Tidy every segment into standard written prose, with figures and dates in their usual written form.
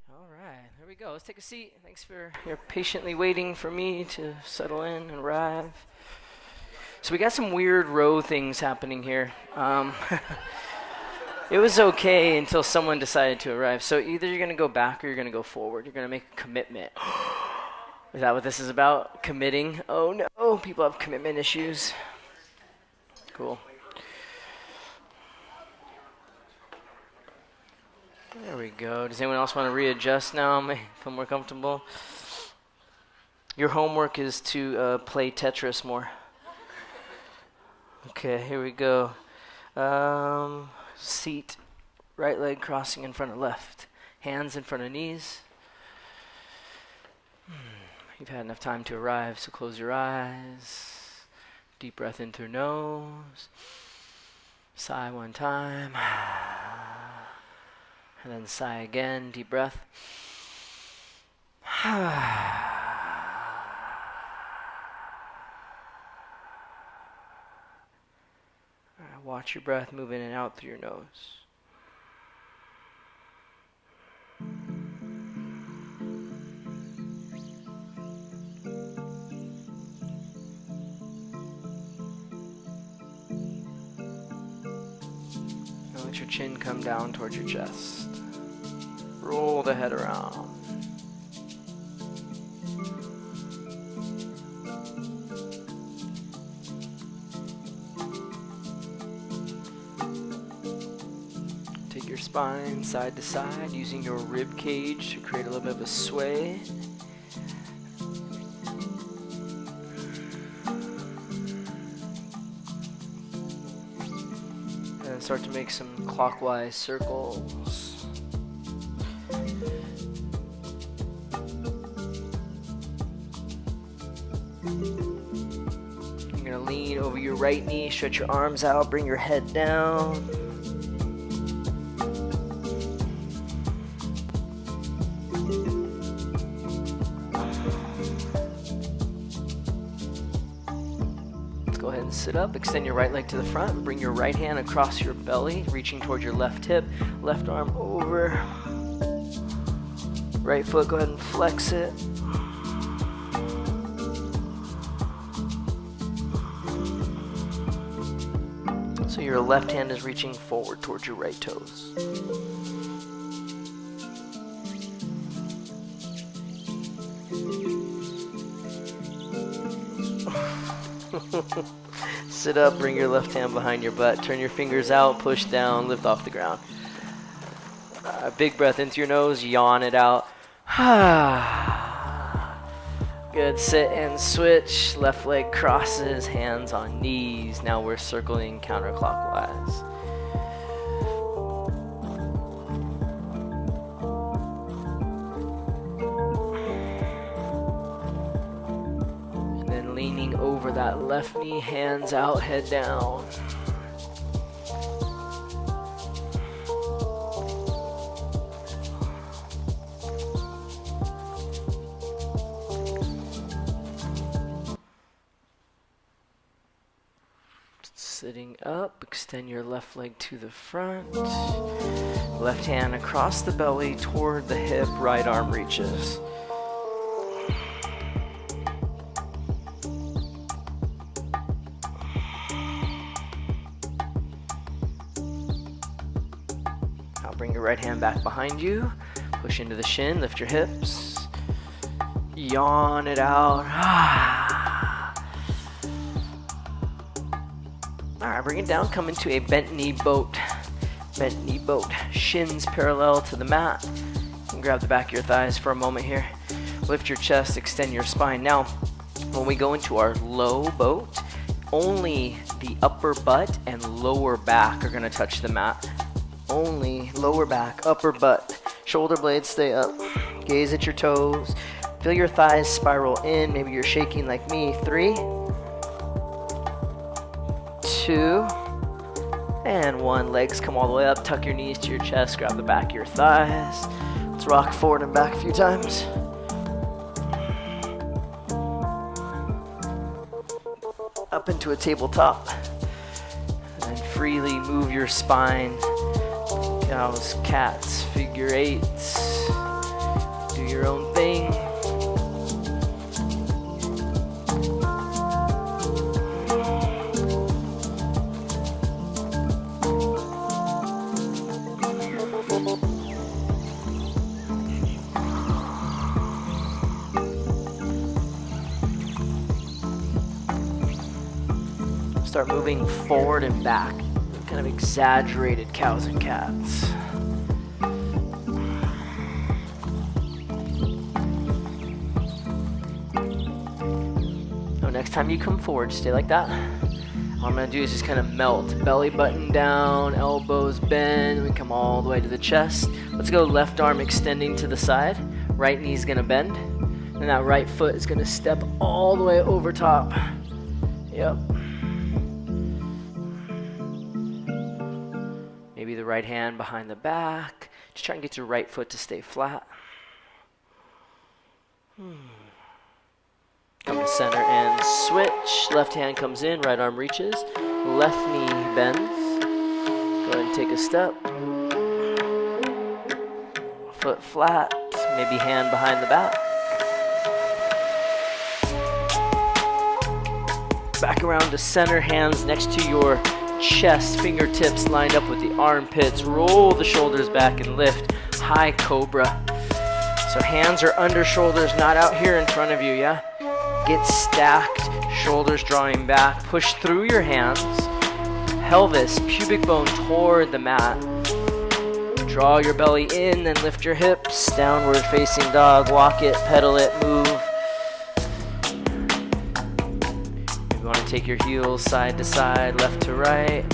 All right, there we go. Let's take a seat. Thanks for your patiently waiting for me to settle in and arrive. So we got some weird row things happening here. It was okay until someone decided to arrive. So either you're going to go back or you're going to go forward. You're going to make a commitment. Is that what this is about? Committing? Oh no, people have commitment issues. Cool. There we go. Does anyone else want to readjust now? May feel more comfortable? Your homework is to play Tetris more. Okay, here we go. Seat, right leg crossing in front of left. Hands in front of knees. You've had enough time to arrive, so close your eyes. Deep breath into your nose. Sigh one time. And then sigh again, deep breath. Watch your breath move in and out through your nose. Now let your chin come down towards your chest. Roll the head around. Take your spine side to side using your rib cage to create a little bit of a sway. And start to make some clockwise circles. You're going to lean over your right knee, stretch your arms out, bring your head down. Let's go ahead and sit up, extend your right leg to the front, bring your right hand across your belly, reaching towards your left hip, left arm over. Right foot, go ahead and flex it. So your left hand is reaching forward towards your right toes. Sit up, bring your left hand behind your butt, turn your fingers out, push down, lift off the ground. Big breath into your nose, yawn it out. Good, sit and switch. Left leg crosses, hands on knees. Now we're circling counterclockwise. And then leaning over that left knee, hands out, head down. Sitting up, extend your left leg to the front. Left hand across the belly toward the hip, right arm reaches. Now bring your right hand back behind you. Push into the shin, lift your hips. Yawn it out. Alright, bring it down, come into a bent knee boat. Bent knee boat, shins parallel to the mat. And grab the back of your thighs for a moment here. Lift your chest, extend your spine. Now, when we go into our low boat, only the upper butt and lower back are gonna touch the mat. Only lower back, upper butt. Shoulder blades stay up. Gaze at your toes. Feel your thighs spiral in. Maybe you're shaking like me. 3, 2, and 1. Legs come all the way up. Tuck your knees to your chest. Grab the back of your thighs. Let's rock forward and back a few times. Up into a tabletop. And freely move your spine. Cows, cats, figure eights. your own thing. Start moving forward and back, kind of exaggerated cows and cats. So next time you come forward, stay like that. All I'm gonna do is just kind of melt, belly button down, elbows bend, we come all the way to the chest. Let's go left arm extending to the side, right knee's gonna bend, and that right foot is gonna step all the way over top. Yep. Maybe the right hand behind the back. Just try and get your right foot to stay flat. Come to center and switch. Left hand comes in, right arm reaches. Left knee bends. Go ahead and take a step. Foot flat, maybe hand behind the back. Back around to center, hands next to your chest, fingertips lined up with the armpits. Roll the shoulders back and lift. High cobra. So hands are under shoulders, not out here in front of you, yeah? Get stacked, shoulders drawing back. Push through your hands. Pelvis, pubic bone toward the mat. Draw your belly in, then lift your hips. Downward facing dog. Walk it, pedal it, move. You want to take your heels side to side, left to right.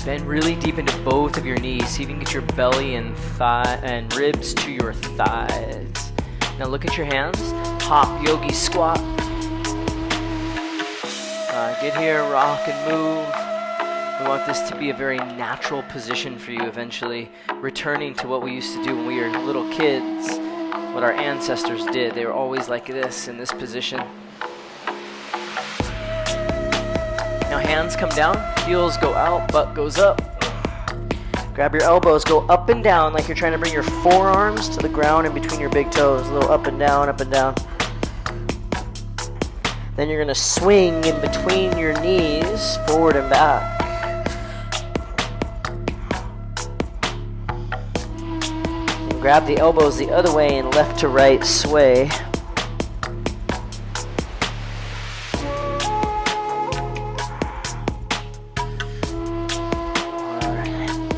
Bend really deep into both of your knees. See if you can get your belly and thigh and ribs to your thighs. Now look at your hands. Hop, yogi, squat. Get here, rock and move. We want this to be a very natural position for you eventually. Returning to what we used to do when we were little kids. What our ancestors did. They were always like this, in this position. Now hands come down, heels go out, butt goes up. Grab your elbows, go up and down like you're trying to bring your forearms to the ground in between your big toes. A little up and down, up and down. Then you're gonna swing in between your knees, forward and back. And grab the elbows the other way and left to right sway.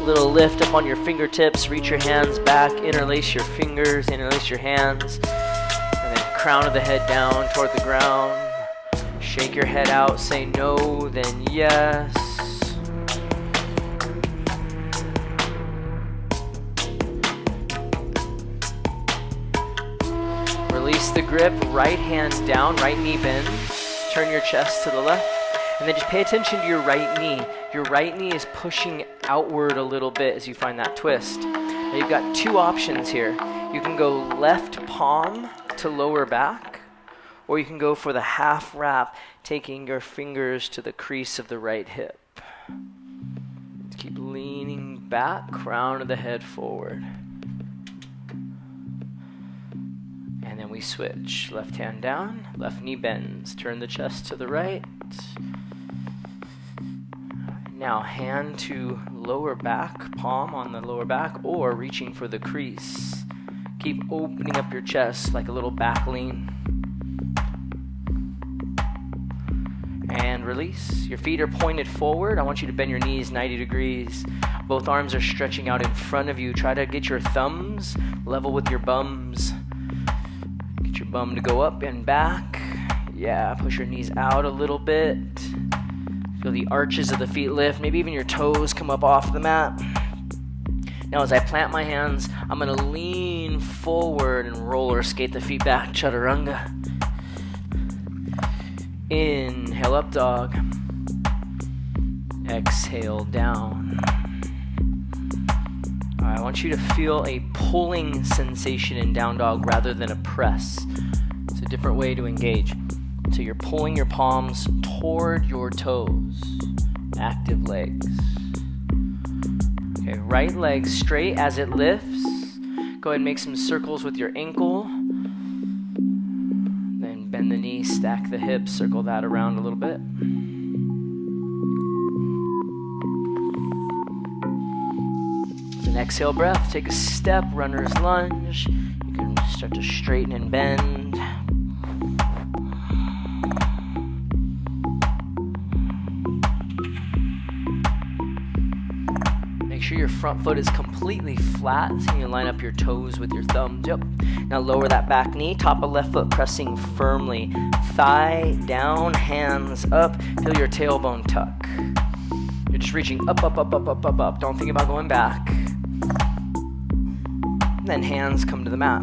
Little lift up on your fingertips, reach your hands back, interlace your fingers, interlace your hands, and then crown of the head down toward the ground. Shake your head out, say no, then yes. Release the grip, right hand down, right knee bends, turn your chest to the left, and then just pay attention to your right knee. Your right knee is pushing outward a little bit as you find that twist. Now you've got two options here. You can go left palm to lower back, or you can go for the half wrap, taking your fingers to the crease of the right hip. Keep leaning back, crown of the head forward. And then we switch. Left hand down, left knee bends. Turn the chest to the right. Now hand to lower back, palm on the lower back, or reaching for the crease. Keep opening up your chest like a little back lean. And release. Your feet are pointed forward. I want you to bend your knees 90 degrees. Both arms are stretching out in front of you. Try to get your thumbs level with your bums. Get your bum to go up and back. Yeah, push your knees out a little bit. Feel the arches of the feet lift. Maybe even your toes come up off the mat. Now as I plant my hands, I'm going to lean forward and roller skate the feet back. Chaturanga. Inhale up dog. Exhale down. All right, I want you to feel a pulling sensation in down dog rather than a press. So different way to engage. So you're pulling your palms toward your toes. Active legs. Okay, right leg straight as it lifts. Go ahead and make some circles with your ankle. Then bend the knee, stack the hips, circle that around a little bit. With an exhale breath, take a step, runner's lunge. You can start to straighten and bend. Make sure your front foot is completely flat, so you can line up your toes with your thumbs. Yep. Now lower that back knee, top of left foot pressing firmly. Thigh down, hands up. Feel your tailbone tuck. You're just reaching up, up, up, up, up, up, up. Don't think about going back. Then hands come to the mat.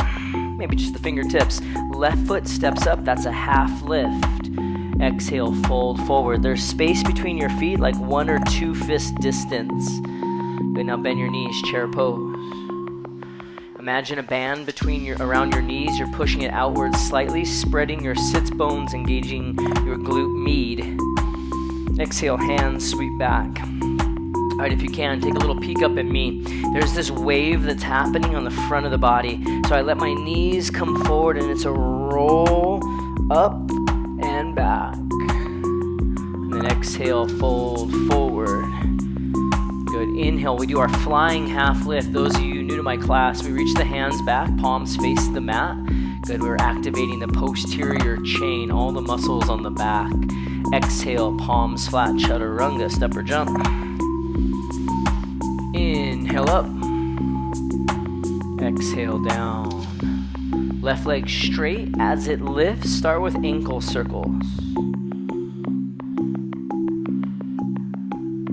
Maybe just the fingertips. Left foot steps up, that's a half lift. Exhale, fold forward. There's space between your feet, like 1 or 2 fist distance. Good, now bend your knees, chair pose. Imagine a band around your knees. You're pushing it outwards slightly, spreading your sits bones, engaging your glute med. Exhale, hands sweep back. All right, if you can, take a little peek up at me. There's this wave that's happening on the front of the body. So I let my knees come forward, and it's a roll up and back. And then exhale, fold forward. Good. Inhale, we do our flying half lift. Those of you new to my class, we reach the hands back, palms face the mat. Good. We're activating the posterior chain, all the muscles on the back. Exhale, palms flat, chaturanga, step or jump. Inhale up. Exhale down. Left leg straight as it lifts. Start with ankle circles.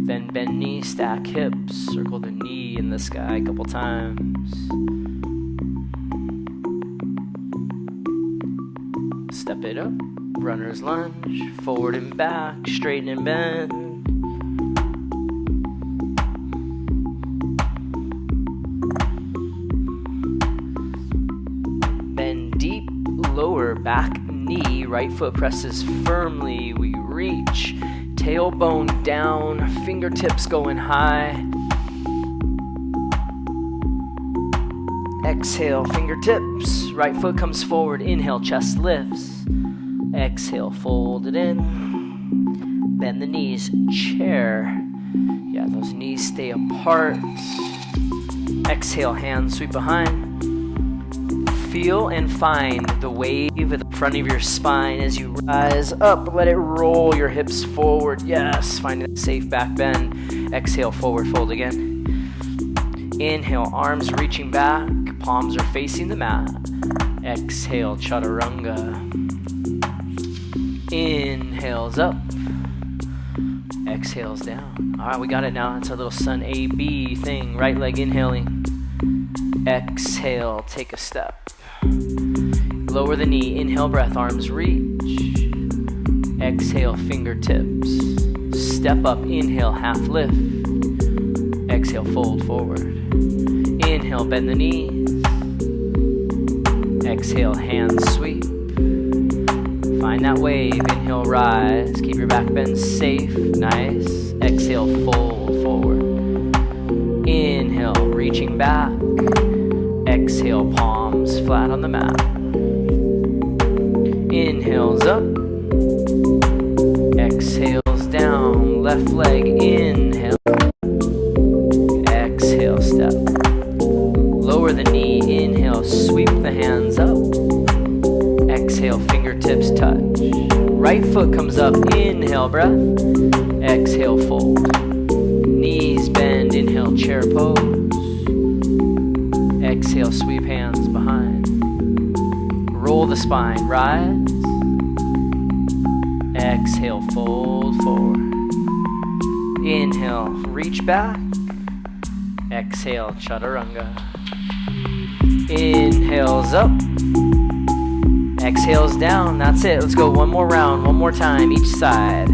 Then bend knee, stack hips. Circle the knee in the sky a couple times. Step it up. Runner's lunge. Forward and back. Straighten and bend. Lower back knee, right foot presses firmly. We reach, tailbone down, fingertips going high. Exhale, fingertips, right foot comes forward. Inhale, chest lifts. Exhale, fold it in. Bend the knees, chair. Yeah, those knees stay apart. Exhale, hands sweep behind. Feel and find the wave at the front of your spine as you rise up. Let it roll your hips forward. Yes, find a safe back bend. Exhale, forward fold again. Inhale, arms reaching back. Palms are facing the mat. Exhale, chaturanga. Inhales up. Exhales down. All right, we got it now. It's a little sun A-B thing. Right leg inhaling. Exhale, take a step. Lower the knee, inhale, breath, arms reach. Exhale, fingertips. Step up, inhale, half lift. Exhale, fold forward. Inhale, bend the knees. Exhale, hands sweep. Find that wave, inhale, rise. Keep your back bend safe, nice. Exhale, fold forward. Inhale, reaching back. Exhale, palms flat on the mat. Inhales up. Exhales down. Left leg inhale. Exhale, step. Lower the knee. Inhale, sweep the hands up. Exhale, fingertips touch. Right foot comes up. Inhale, breath. Exhale, fold. Knees bend. Inhale, chair pose. Exhale, sweep hands behind. Roll the spine, rise. Exhale, fold forward. Inhale, reach back. Exhale, chaturanga. Inhales up. Exhales down. That's it. Let's go one more round, one more time, each side.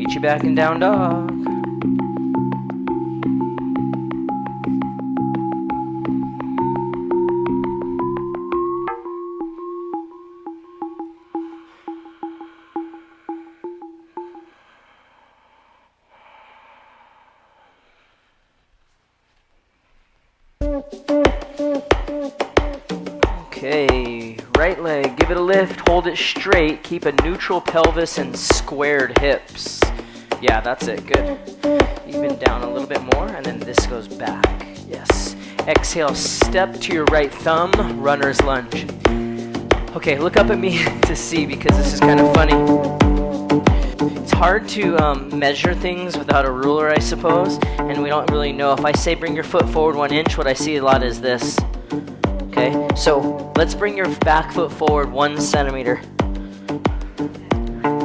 Meet you back in down dog. Okay, right leg, give it a lift, hold it straight, keep a neutral pelvis and squared hips. Yeah, that's it, good. Even down a little bit more, and then this goes back. Yes. Exhale, step to your right thumb, runner's lunge. Okay, look up at me to see, because this is kind of funny. It's hard to measure things without a ruler, I suppose, and we don't really know. If I say bring your foot forward 1 inch, what I see a lot is this. Okay, so let's bring your back foot forward 1 centimeter.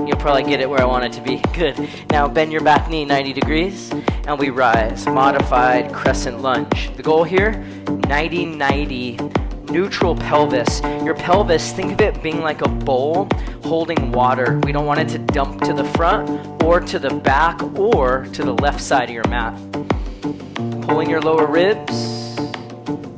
You'll probably get it where I want it to be. Good. Now bend your back knee 90 degrees, and we rise. Modified crescent lunge. The goal here, 90-90, neutral pelvis. Your pelvis, think of it being like a bowl holding water. We don't want it to dump to the front or to the back or to the left side of your mat. Pulling your lower ribs.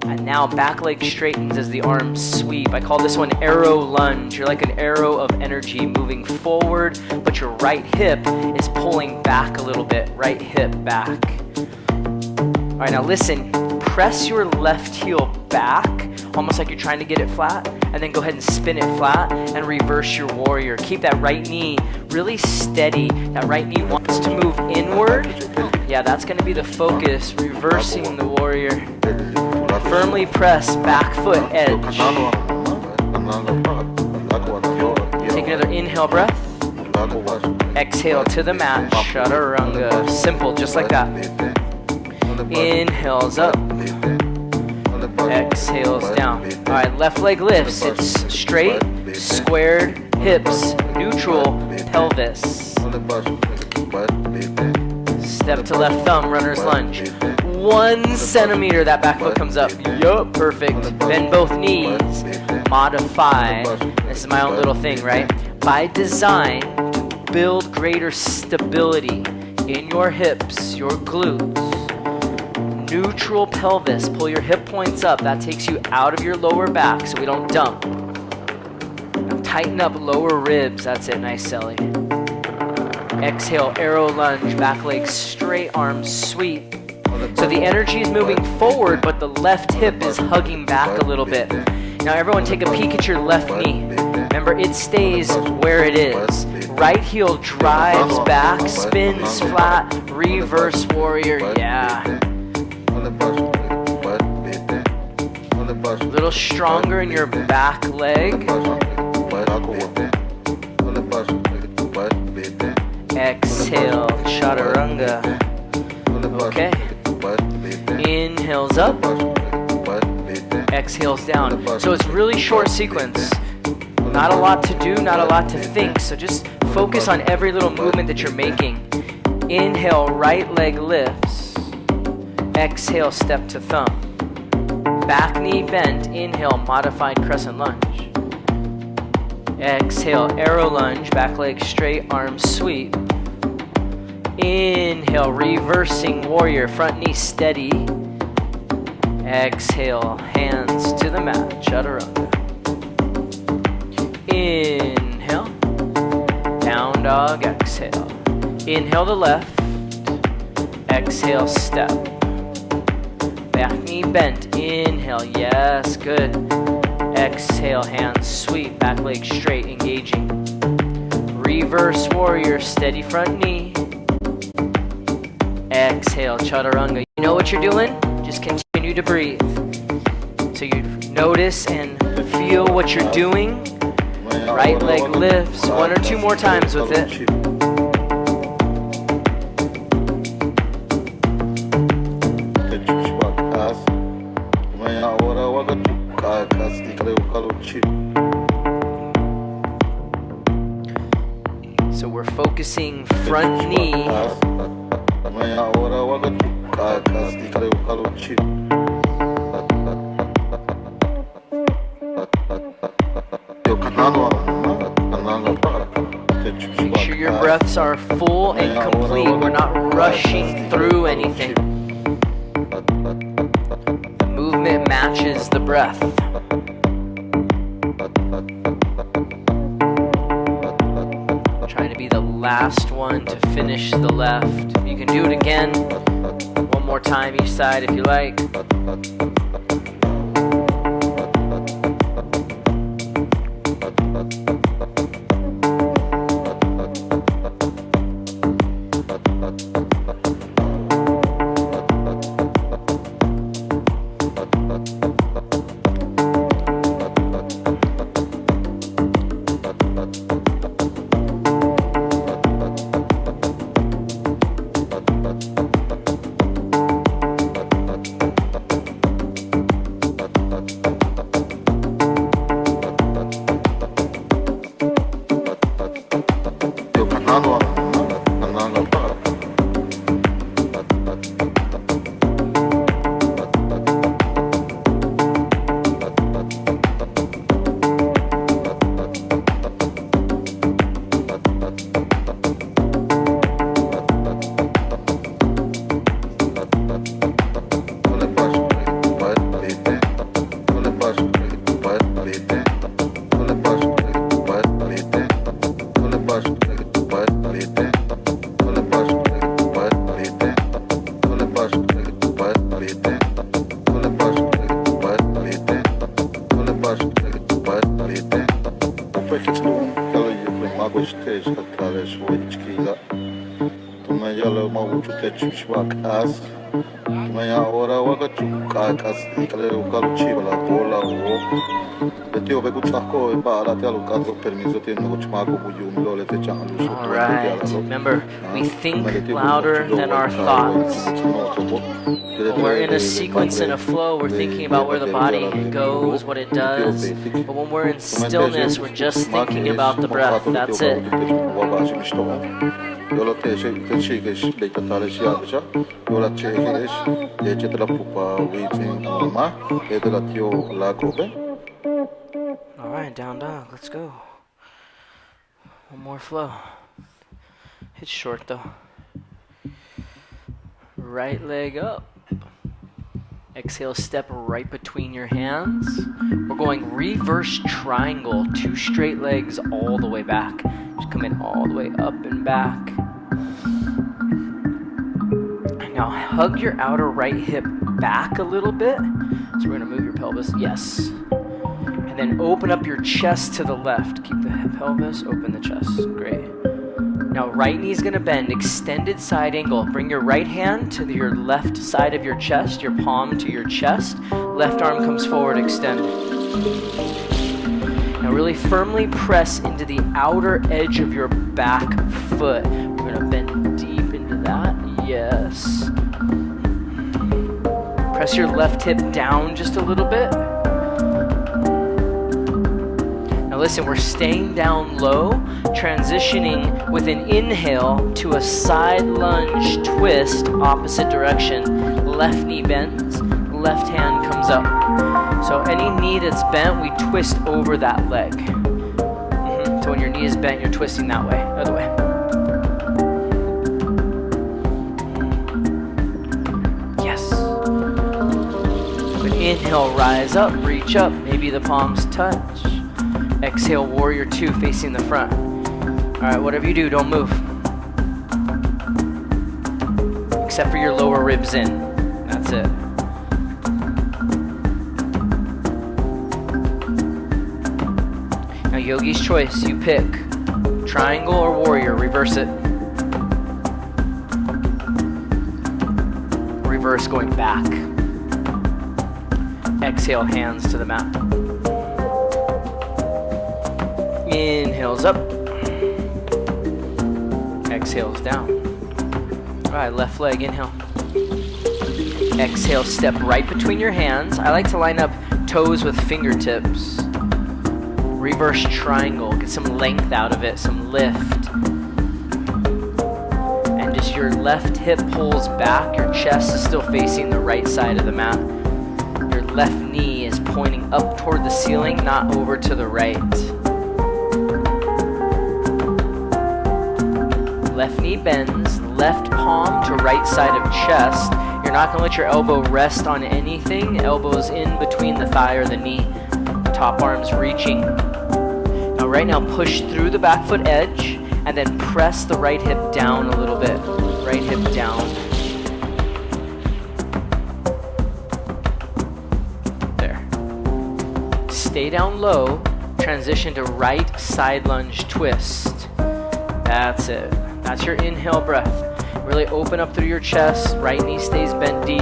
And now back leg straightens as the arms sweep. I call this one arrow lunge. You're like an arrow of energy moving forward, but your right hip is pulling back a little bit. Right hip back. All right, now listen. Press your left heel back, almost like you're trying to get it flat, and then go ahead and spin it flat and reverse your warrior. Keep that right knee really steady. That right knee wants to move inward. Yeah, that's going to be the focus. Reversing the warrior. Firmly press back foot edge. Take another inhale breath. Exhale to the mat. Chaturanga. Simple, just like that. Inhales up. Exhales down. All right, left leg lifts. It's straight, squared hips, neutral pelvis. Step to left thumb, runner's lunge. 1 centimeter, that back foot comes up. Yup, perfect. Bend both knees. Modify. This is my own little thing, right? By design, to build greater stability in your hips, your glutes. Neutral pelvis. Pull your hip points up. That takes you out of your lower back so we don't dump. Now tighten up lower ribs. That's it. Nice, Selly. Exhale, arrow lunge. Back leg straight, arms sweep. So the energy is moving forward, but the left hip is hugging back a little bit. Now everyone take a peek at your left knee. Remember, it stays where it is. Right heel drives back, spins flat, reverse warrior, yeah. A little stronger in your back leg. Exhale, chaturanga. Okay. Inhales up. Exhales down. So it's really short sequence. Not a lot to do, not a lot to think. So just focus on every little movement that you're making. Inhale, right leg lifts. Exhale, step to thumb. Back knee bent. Inhale, modified crescent lunge. Exhale, arrow lunge. Back leg straight, arms sweep. Inhale, reversing warrior. Front knee steady. Exhale, hands to the mat. Chaturanga. Inhale. Down dog, exhale. Inhale the left. Exhale, step. Back knee bent. Inhale, yes, good. Exhale, hands sweep. Back leg straight, engaging. Reverse warrior, steady front knee. Exhale, chaturanga. You know what you're doing? Just continue to breathe. So you notice and feel what you're doing. Right leg lifts. 1 or 2 more times with it. So we're focusing front knee. Make sure your breaths are full and complete. We're not rushing through anything. The movement matches the breath. Trying to be the last one to finish the left. You can do it again. One more time each side if you like. Alright, remember, we think louder than our thoughts. When we're in a sequence, in a flow, we're thinking about where the body goes, what it does. But when we're in stillness, we're just thinking about the breath. That's it. Alright, down dog, let's go. One more flow. It's short though. Right leg up. Exhale, step right between your hands. We're going reverse triangle, 2 straight legs all the way back. Just come in all the way up and back. Now hug your outer right hip back a little bit. So we're gonna move your pelvis, yes. And then open up your chest to the left. Keep the pelvis, open the chest, great. Now right knee's gonna bend, extended side angle. Bring your right hand to your left side of your chest, your palm to your chest. Left arm comes forward, extend. Now really firmly press into the outer edge of your back foot. We're gonna bend deep into that, yes. Press your left hip down just a little bit. Now listen, we're staying down low, transitioning with an inhale to a side lunge twist, opposite direction. Left knee bends, left hand comes up. So any knee that's bent, we twist over that leg. So when your knee is bent, you're twisting that way, other way. Yes. But inhale, rise up, reach up, maybe the palms touch. Exhale, warrior 2, facing the front. All right, whatever you do, don't move. Except for your lower ribs in. That's it. Now, yogi's choice, you pick. Triangle or warrior, reverse it. Reverse going back. Exhale, hands to the mat. Inhales up. Exhales down. All right, left leg, inhale. Exhale, step right between your hands. I like to line up toes with fingertips. Reverse triangle, get some length out of it, some lift. And just your left hip pulls back, your chest is still facing the right side of the mat. Your left knee is pointing up toward the ceiling, not over to the right. Left knee bends, left palm to right side of chest. You're not gonna let your elbow rest on anything. Elbows in between the thigh or the knee. Top arms reaching. Now right now push through the back foot edge and then press the right hip down a little bit. Right hip down. There. Stay down low. Transition to right side lunge twist. That's it. That's your inhale breath. Really open up through your chest. Right knee stays bent deep.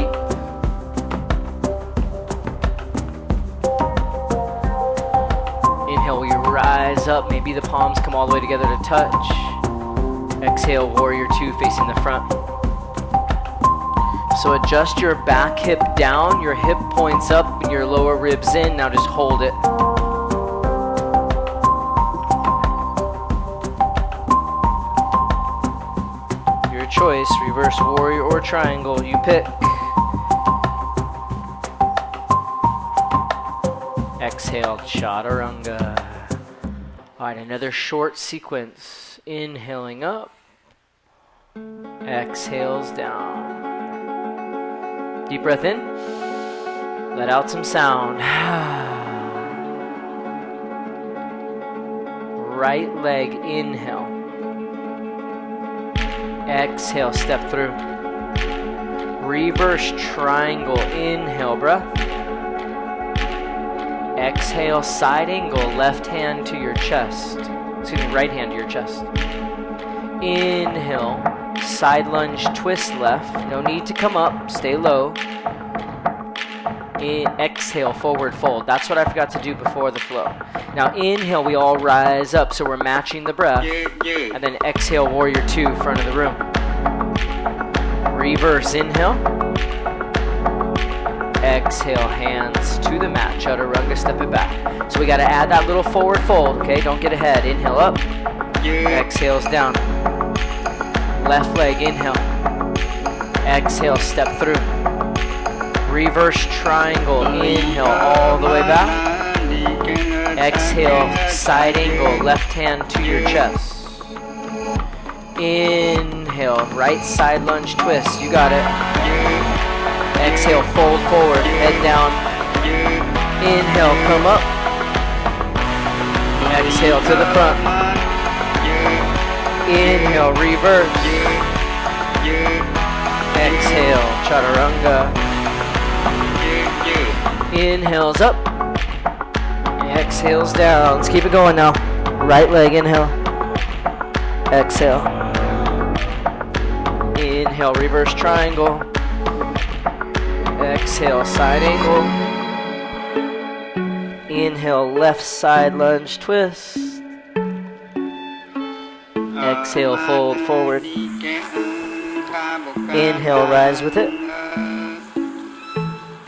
Inhale, we rise up. Maybe the palms come all the way together to touch. Exhale, warrior two facing the front. So adjust your back hip down. Your hip points up and your lower ribs in. Now just hold it. Choice, reverse warrior or triangle, you pick. Exhale, chaturanga. All right, another short sequence. Inhaling up, exhales down. Deep breath in, let out some sound. Right leg, inhale. Exhale, step through. Reverse triangle, inhale, breath. Exhale, side angle, left hand to your chest. Excuse me, right hand to your chest. Inhale, side lunge, twist left. No need to come up, stay low. Exhale, forward fold. That's what I forgot to do before the flow. Now inhale, we all rise up, so we're matching the breath. And then exhale, warrior two, front of the room. Reverse, inhale. Exhale, hands to the mat, chaturanga, step it back. So we got to add that little forward fold, okay? Don't get ahead. Inhale up, exhales down. Left leg, inhale. Exhale, step through. Reverse triangle, inhale all the way back. Exhale, side angle, left hand to your chest. Inhale, right side lunge twist, you got it. Exhale, fold forward, head down. Inhale, come up. Exhale to the front. Inhale, reverse. Exhale, chaturanga. Inhales up. Exhales down. Let's keep it going now. Right leg, inhale. Exhale. Inhale, reverse triangle. Exhale, side angle. Inhale, left side lunge twist. Exhale, fold forward. Inhale, rise with it.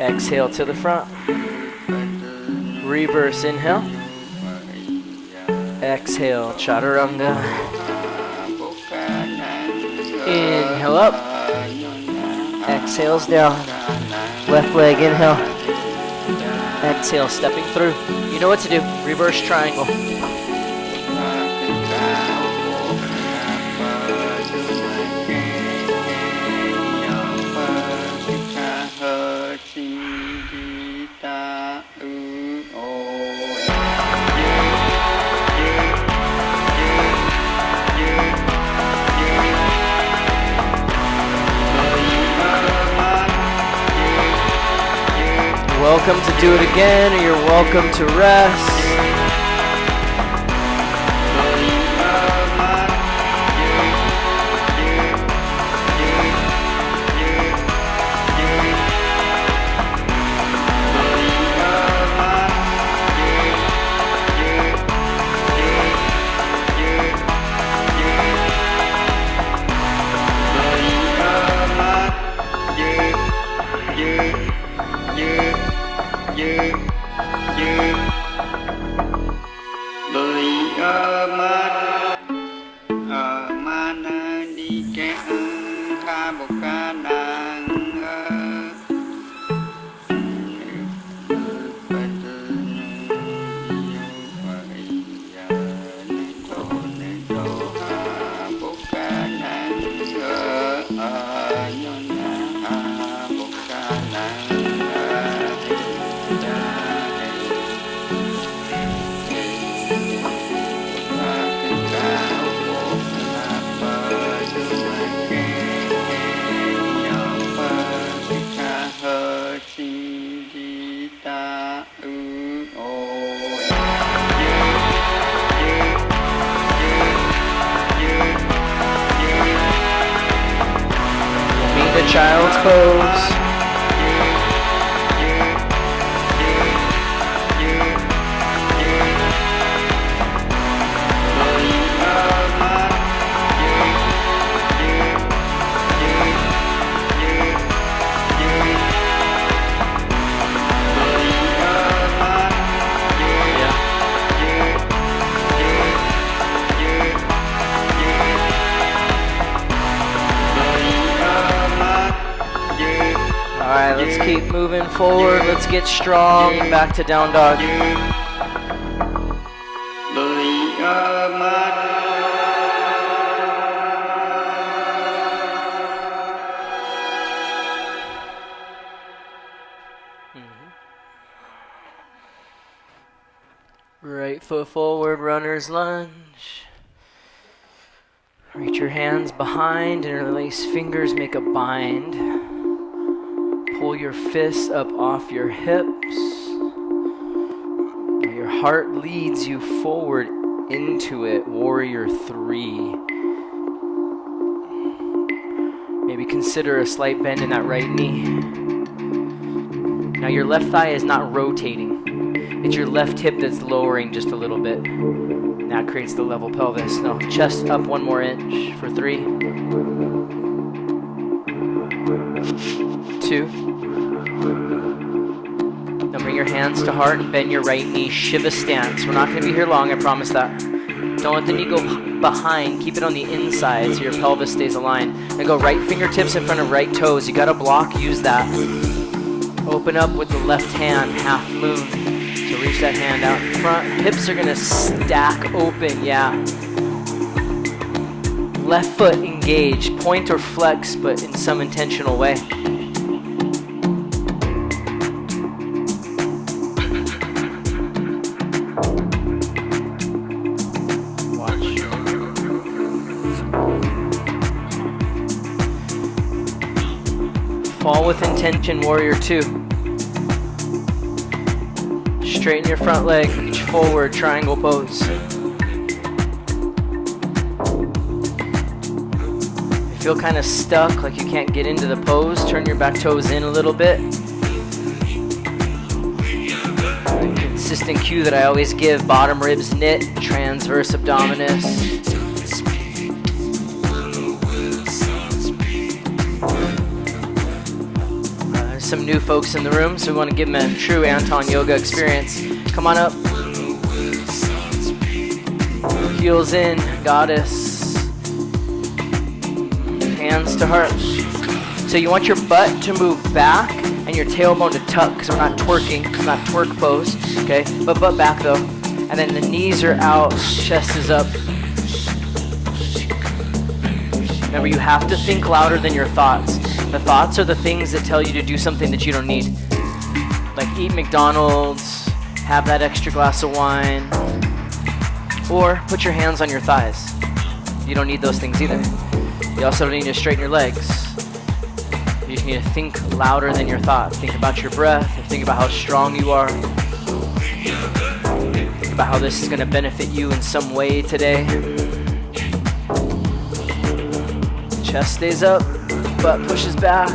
Exhale to the front. Reverse inhale. Exhale, chaturanga. Inhale up. Exhales down. Left leg, inhale. Exhale, stepping through. You know what to do. Reverse triangle. Welcome to do it again, or you're welcome to rest. child's pose. Alright, let's keep moving forward. Let's get strong. Back to down dog. Right foot forward, runner's lunge. Reach your hands behind, interlace fingers, make a bind. Pull your fists up off your hips. Your heart leads you forward into it, warrior 3. Maybe consider a slight bend in that right knee. Now your left thigh is not rotating. It's your left hip that's lowering just a little bit. And that creates the level pelvis. Now chest up 1 more inch for 3. 2. Now bring your hands to heart and bend your right knee, Shiva stance. We're not going to be here long, I promise that. Don't let the knee go behind. Keep it on the inside so your pelvis stays aligned. And go right fingertips in front of right toes. You got a block, use that. Open up with the left hand, half moon. So reach that hand out in front. Hips are going to stack open, yeah. Left foot engaged, point or flex, but in some intentional way. Fall with intention, warrior 2. Straighten your front leg, reach forward, triangle pose. You feel kind of stuck, like you can't get into the pose, turn your back toes in a little bit. Consistent cue that I always give, bottom ribs knit, transverse abdominis. Some new folks in the room, so we want to give them a true Anton yoga experience. Come on up. Heels in, goddess. Hands to heart. So you want your butt to move back and your tailbone to tuck, because we're not twerking, it's not twerk pose, okay? But butt back though. And then the knees are out, chest is up. Remember, you have to think louder than your thoughts. The thoughts are the things that tell you to do something that you don't need. Like eat McDonald's, have that extra glass of wine, or put your hands on your thighs. You don't need those things either. You also don't need to straighten your legs. You just need to think louder than your thoughts. Think about your breath, think about how strong you are. Think about how this is going to benefit you in some way today. Chest stays up. Butt pushes back.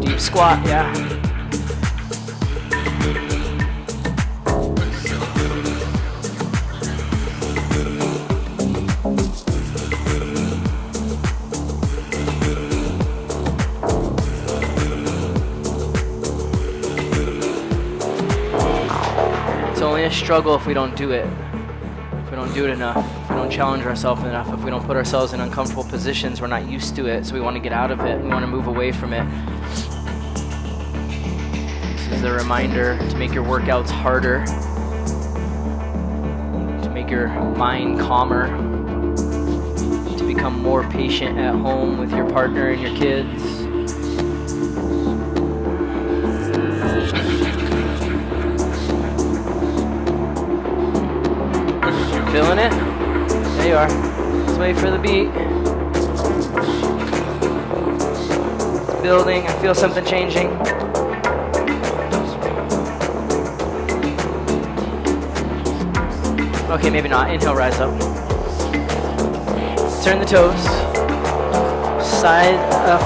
Deep squat, yeah. It's only a struggle if we don't do it. If we don't do it enough. If we don't challenge ourselves enough. If we don't put ourselves in uncomfortable positions, we're not used to it, so we want to get out of it. We want to move away from it. This is a reminder to make your workouts harder, to make your mind calmer, to become more patient at home with your partner and your kids. Feeling it? There you are. Let's wait for the beat. It's building. I feel something changing. Okay, maybe not. Inhale, rise up. Turn the toes. side,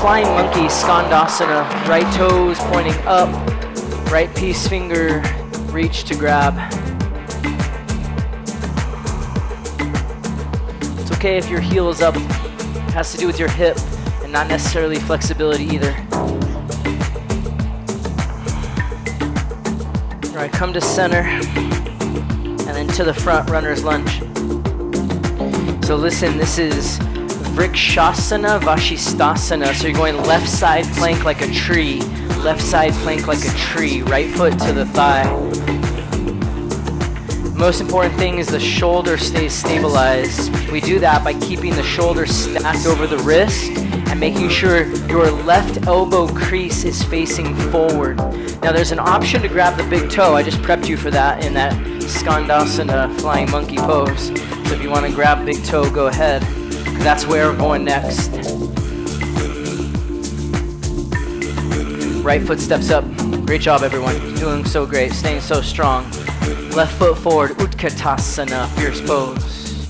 flying monkey, skandasana. Right toes pointing up, right peace finger, reach to grab. It's okay if your heel is up. It has to do with your hip and not necessarily flexibility either. All right, come to center and then to the front, runner's lunge. So listen, this is Vrikshasana, Vashisthasana. So you're going left side plank like a tree, left side plank like a tree, right foot to the thigh. Most important thing is the shoulder stays stabilized. We do that by keeping the shoulder stacked over the wrist and making sure your left elbow crease is facing forward. Now there's an option to grab the big toe. I just prepped you for that in that Skandasana flying monkey pose. So if you want to grab big toe, go ahead. That's where we're going next. Right foot steps up. Great job, everyone. You're doing so great, staying so strong. Left foot forward, Utkatasana, fierce pose.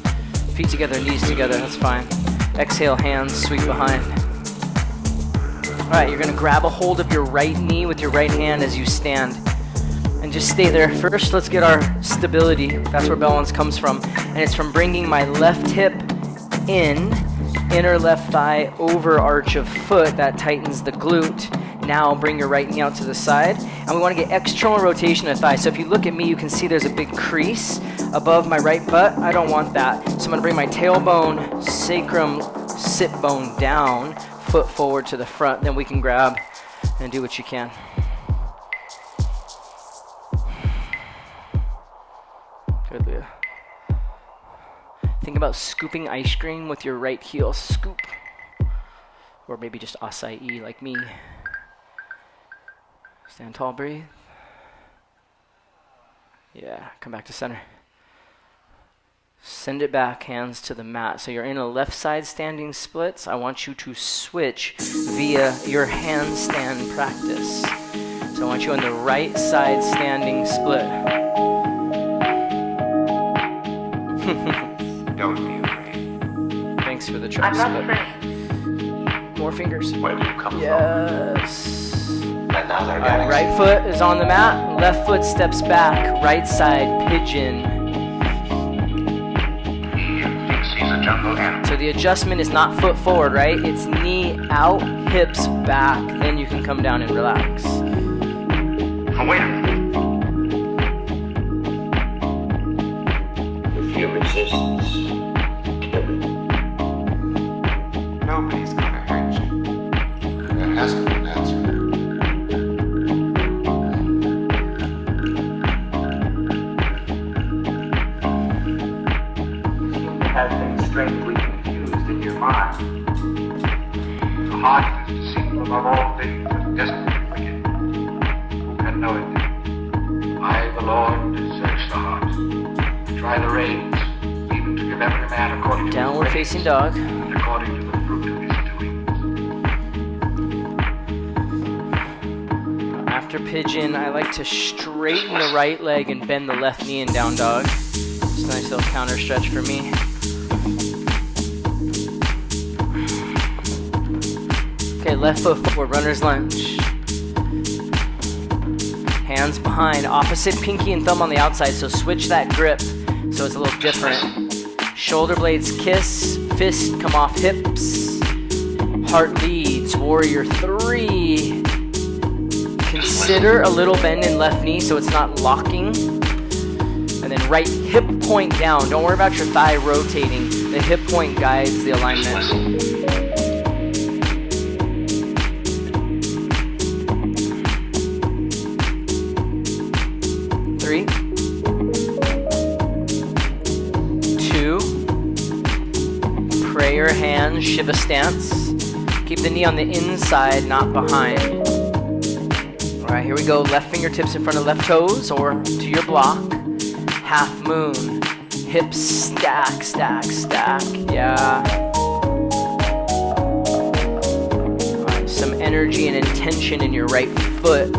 Feet together, knees together, that's fine. Exhale, hands sweep behind. All right, you're gonna grab a hold of your right knee with your right hand as you stand. And just stay there. First, let's get our stability. That's where balance comes from. And it's from bringing my left hip in, inner left thigh over arch of foot. That tightens the glute. Now bring your right knee out to the side. And we want to get external rotation of the thigh. So if you look at me, you can see there's a big crease above my right butt. I don't want that. So I'm going to bring my tailbone, sacrum, sit bone down, foot forward to the front. Then we can grab and do what you can. Good, Leah. Think about scooping ice cream with your right heel. Scoop. Or maybe just acai like me. Stand tall, breathe. Yeah, come back to center. Send it back, hands to the mat. So you're in a left side standing splits. I want you to switch via your handstand practice. So I want you on the right side standing split. Don't be afraid. Thanks for the try. I'm not afraid. More fingers. Where do you come from? Yes. Another galaxy. Right foot is on the mat. Left foot steps back. Right side pigeon. He thinks he's a jungle animal. So the adjustment is not foot forward, right? It's knee out, hips back. Then you can come down and relax. Oh, wait a minute. With your resistance, nobody's gonna hurt you. There has to be an answer. Has been strangely confused in your mind. The heart is deceitful above all things and desperately wicked. Who can know it? I, the Lord, search the heart, try the reins, even to give every man according to Downward his facing ways, dog. and according to the fruit of his doings. After pigeon, I like to straighten the right leg and bend the left knee in down dog. It's a nice little counter stretch for me. Okay, left foot forward, runner's lunge. Hands behind, opposite pinky and thumb on the outside, so switch that grip so it's a little different. Shoulder blades kiss, fist come off hips. Heart leads, warrior 3. Consider a little bend in left knee so it's not locking. And then right hip point down. Don't worry about your thigh rotating. The hip point guides the alignment. Three, 2, prayer hands, Shiva stance. Keep the knee on the inside, not behind. All right, here we go. Left fingertips in front of left toes or to your block. Half moon. Hips stack, stack, stack. Yeah. All right, some energy and intention in your right foot.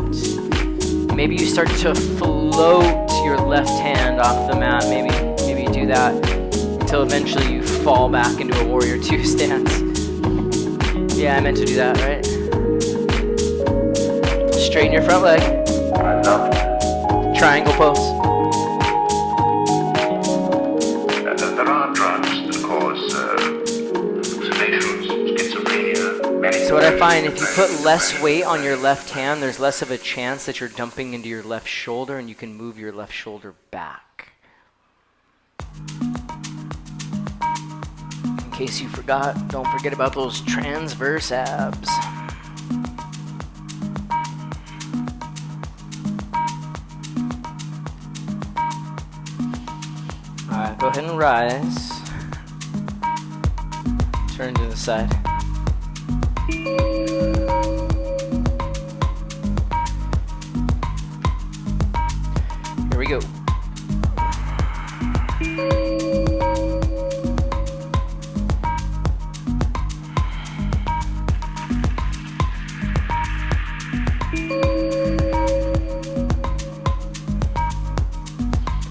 Maybe you start to float your left hand off the mat. Maybe you do that until eventually you fall back into a warrior 2 stance. Yeah, I meant to do that, right? Straighten your front leg. I love it. Triangle pose. There are drugs that cause hallucinations, schizophrenia. So what I find, if you put less weight on your left hand, there's less of a chance that you're dumping into your left shoulder, and you can move your left shoulder back. In case you forgot, don't forget about those transverse abs. Alright, go ahead and rise. Turn to the side. Here we go.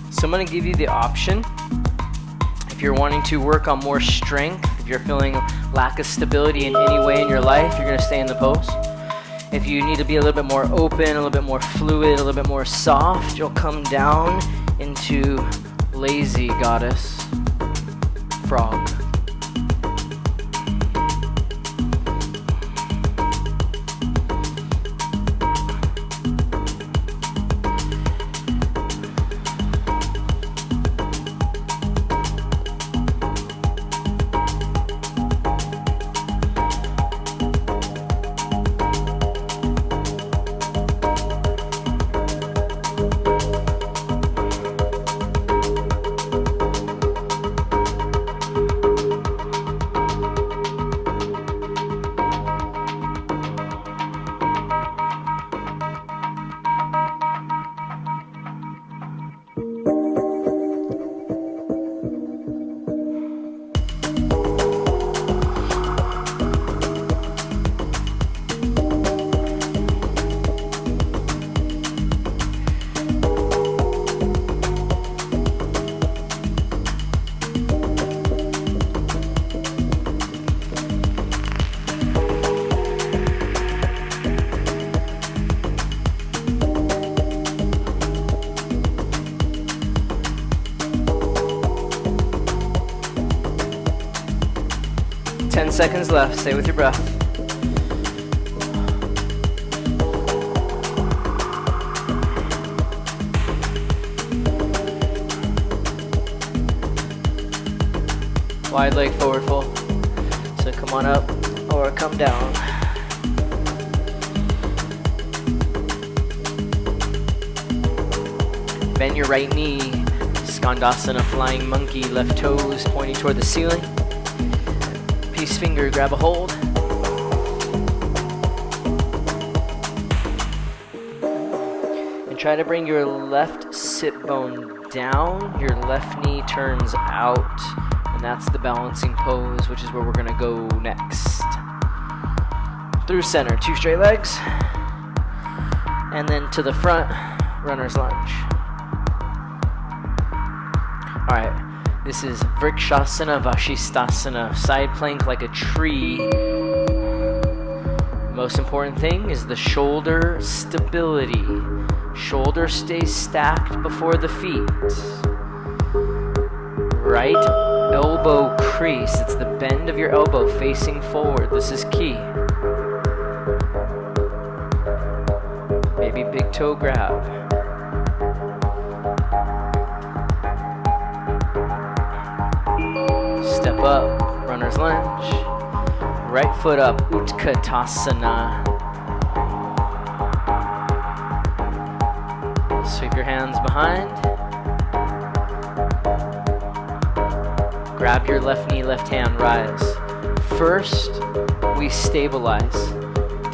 So I'm going to give you the option. If you're wanting to work on more strength, if you're feeling lack of stability in any way in your life, you're going to stay in the pose. If you need to be a little bit more open, a little bit more fluid, a little bit more soft, you'll come down into lazy goddess frog. Seconds left. Stay with your breath. Wide leg forward fold. So come on up or come down. Bend your right knee. Skandasana, flying monkey. Left toes pointing toward the ceiling. Peace finger, grab a hold. And try to bring your left sit bone down. Your left knee turns out. And that's the balancing pose, which is where we're going to go next. Through center, 2 straight legs. And then to the front, runner's lunge. All right. This is Vrikshasana, Vashisthasana, side plank like a tree. Most important thing is the shoulder stability. Shoulder stays stacked before the feet. Right elbow crease, it's the bend of your elbow facing forward. This is key. Maybe big toe grab. Step up, runner's lunge. Right foot up, Utkatasana. Sweep your hands behind. Grab your left knee, left hand, rise. First, we stabilize.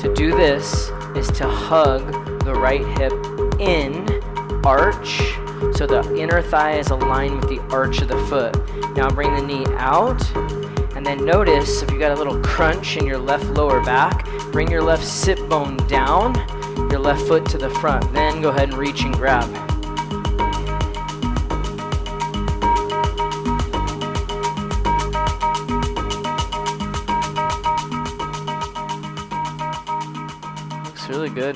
To do this is to hug the right hip in, arch, so the inner thigh is aligned with the arch of the foot. Now bring the knee out, and then notice if you got a little crunch in your left lower back, bring your left sit bone down, your left foot to the front. Then go ahead and reach and grab. Looks really good.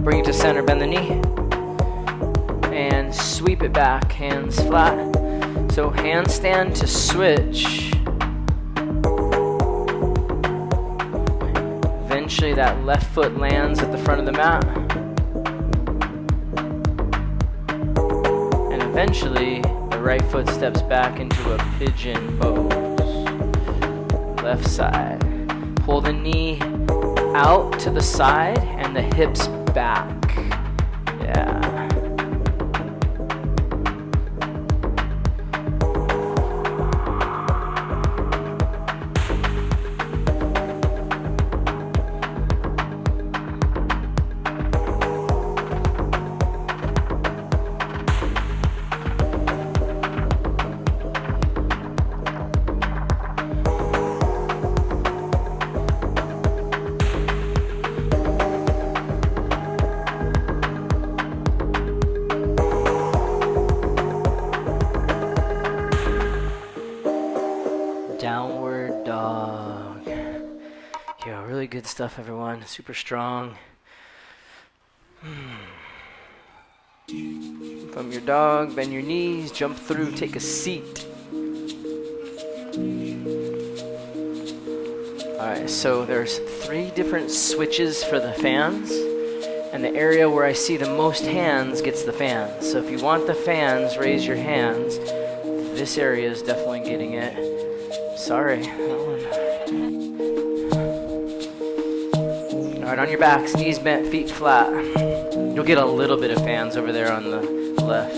Bring it to center, bend the knee. And sweep it back, hands flat. So handstand to switch. Eventually that left foot lands at the front of the mat. And eventually the right foot steps back into a pigeon pose. Left side. Pull the knee out to the side and the hips back. Yeah. Downward dog. Yeah, really good stuff, everyone. Super strong. From your dog, bend your knees, jump through, take a seat. Alright, so there's 3 different switches for the fans, and the area where I see the most hands gets the fans. So if you want the fans, raise your hands. This area is definitely getting it. Sorry, that one. Alright, on your backs, knees bent, feet flat. You'll get a little bit of fans over there on the left.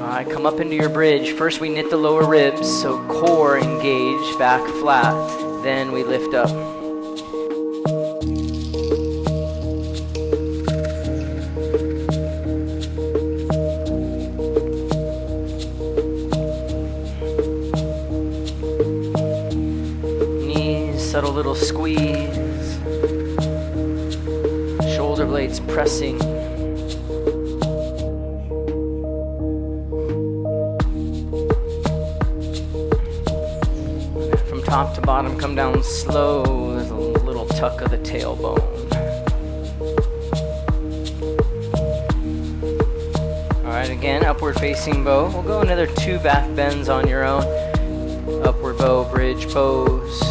Alright, come up into your bridge. First we knit the lower ribs, so core engaged, back flat. Then we lift up. Subtle little squeeze, shoulder blades pressing. From top to bottom, come down slow. There's a little tuck of the tailbone. Alright, again, upward facing bow. We'll go another 2 back bends on your own. Upward bow, bridge pose.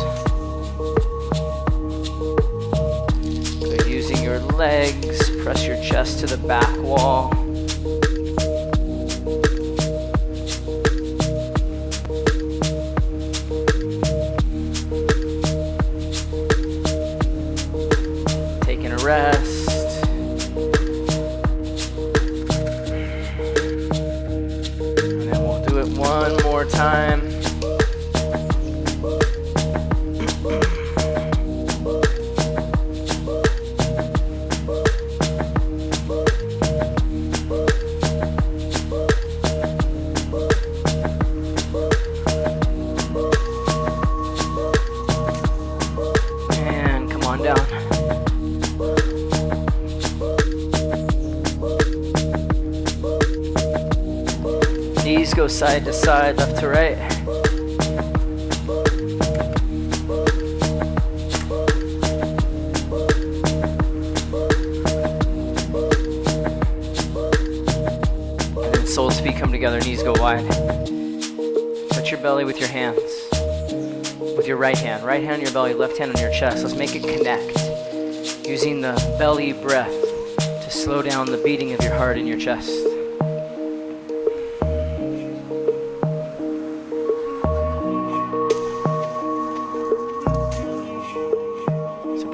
Legs, press your chest to the back wall. Taking a rest. And then we'll do it one more time. Knees go side to side, left to right. And then soles, feet come together, knees go wide. Touch your belly with your hands. With your right hand on your belly, left hand on your chest. Let's make it connect. Using the belly breath to slow down the beating of your heart in your chest.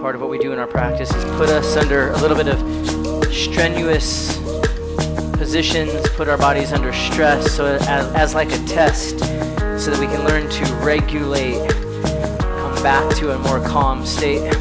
Part of what we do in our practice is put us under a little bit of strenuous positions, put our bodies under stress, so as like a test, so that we can learn to regulate, come back to a more calm state.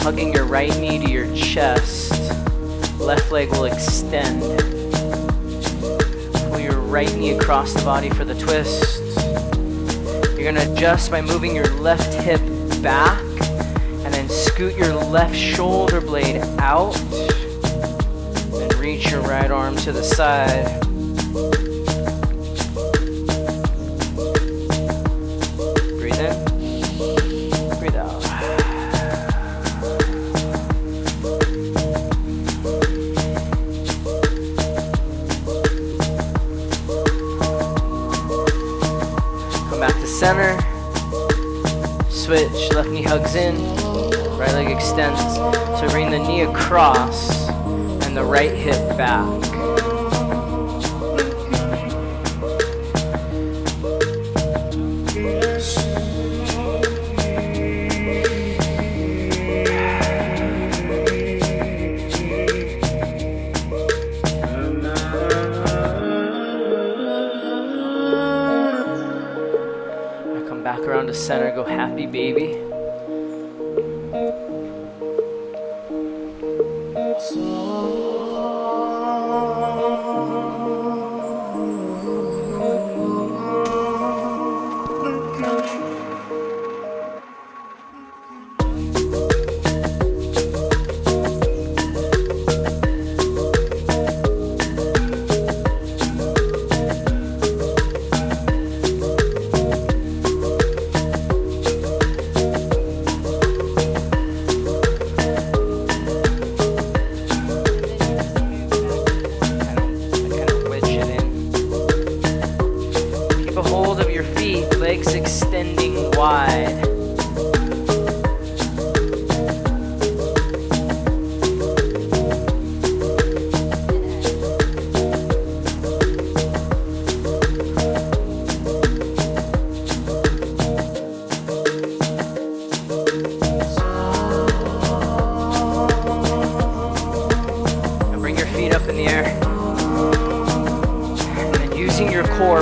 Hugging your right knee to your chest. Left leg will extend. Pull your right knee across the body for the twist. You're gonna adjust by moving your left hip back and then scoot your left shoulder blade out and reach your right arm to the side. Breathe in, breathe out. Come back to center. Switch, left knee hugs in, right leg extends. So bring the knee across and the right hip back. Back around to center, go happy baby.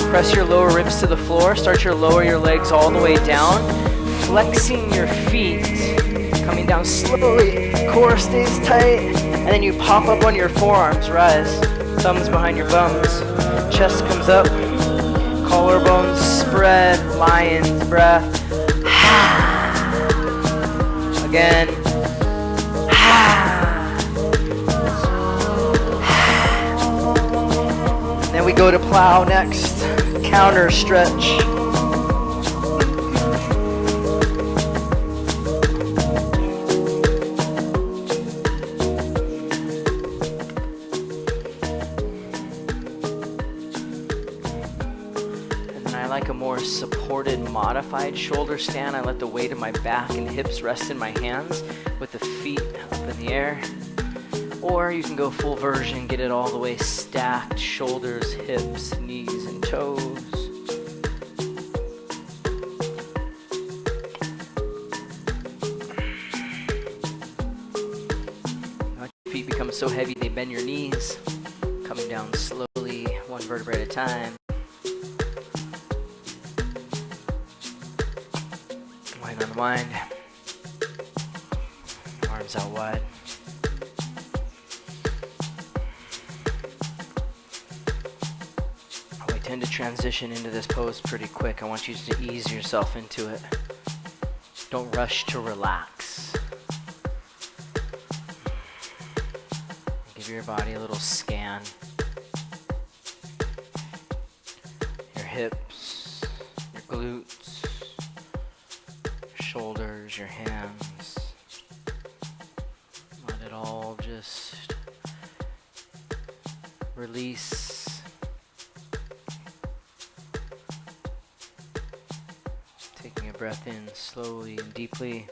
Press your lower ribs to the floor. Start to lower your legs all the way down. Flexing your feet. Coming down slowly. Core stays tight. And then you pop up on your forearms. Rise. Thumbs behind your bums. Chest comes up. Collarbones spread. Lion's breath. Again. Then we go to plow next. Counter stretch. And then I like a more supported, modified shoulder stand. I let the weight of my back and hips rest in my hands with the feet up in the air. Or you can go full version, get it all the way stacked, shoulders, hips, knees, and toes. Let your feet become so heavy they bend your knees. Coming down slowly, one vertebrae at a time. Wide unwind. Arms out wide. Tend to transition into this pose pretty quick. I want you to ease yourself into it. Don't rush to relax. Give your body a little scan. Your hips, your glutes, your shoulders, your hands. Let it all just release. Taking a breath in slowly and deeply.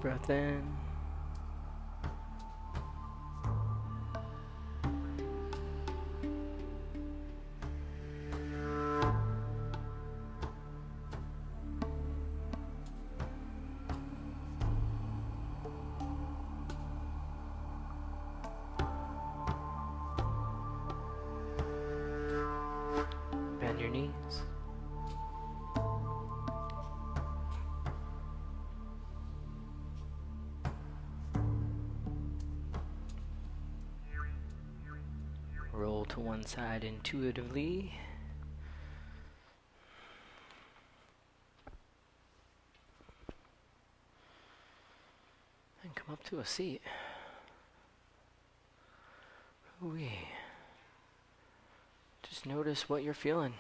breath in. Bend your knees. Roll to one side intuitively. And come up to a seat. Ooh-wee. Just notice what you're feeling.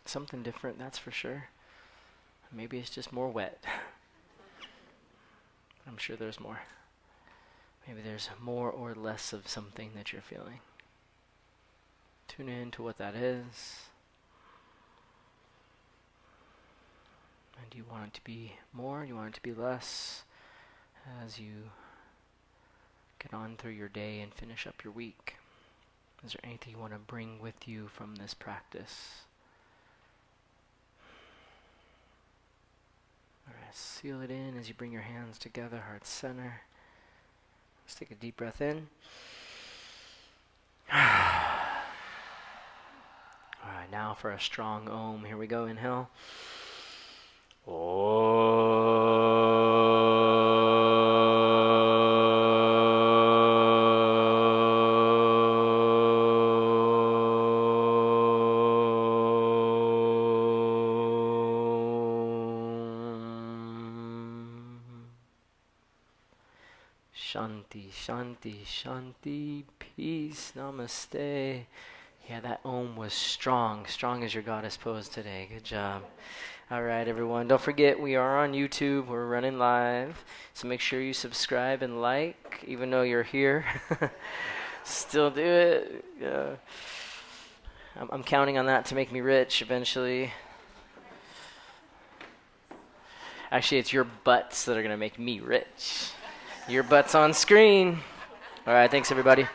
Something different, that's for sure. Maybe it's just more wet. I'm sure there's more. Maybe there's more or less of something that you're feeling. Tune in to what that is. And do you want it to be more? Do you want it to be less? As you get on through your day and finish up your week. Is there anything you want to bring with you from this practice? Alright, seal it in as you bring your hands together, heart center. Let's take a deep breath in. Alright, now for a strong Om. Here we go, inhale. Shanti, Shanti, Shanti, peace, namaste. Yeah, that Om was strong. Strong as your goddess pose today. Good job. All right, everyone. Don't forget, we are on YouTube. We're running live. So make sure you subscribe and like, even though you're here. Still do it. Yeah. I'm counting on that to make me rich eventually. Actually, it's your butts that are going to make me rich. Your butt's on screen. All right, thanks, everybody.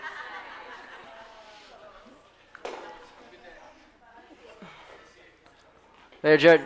There, Jared.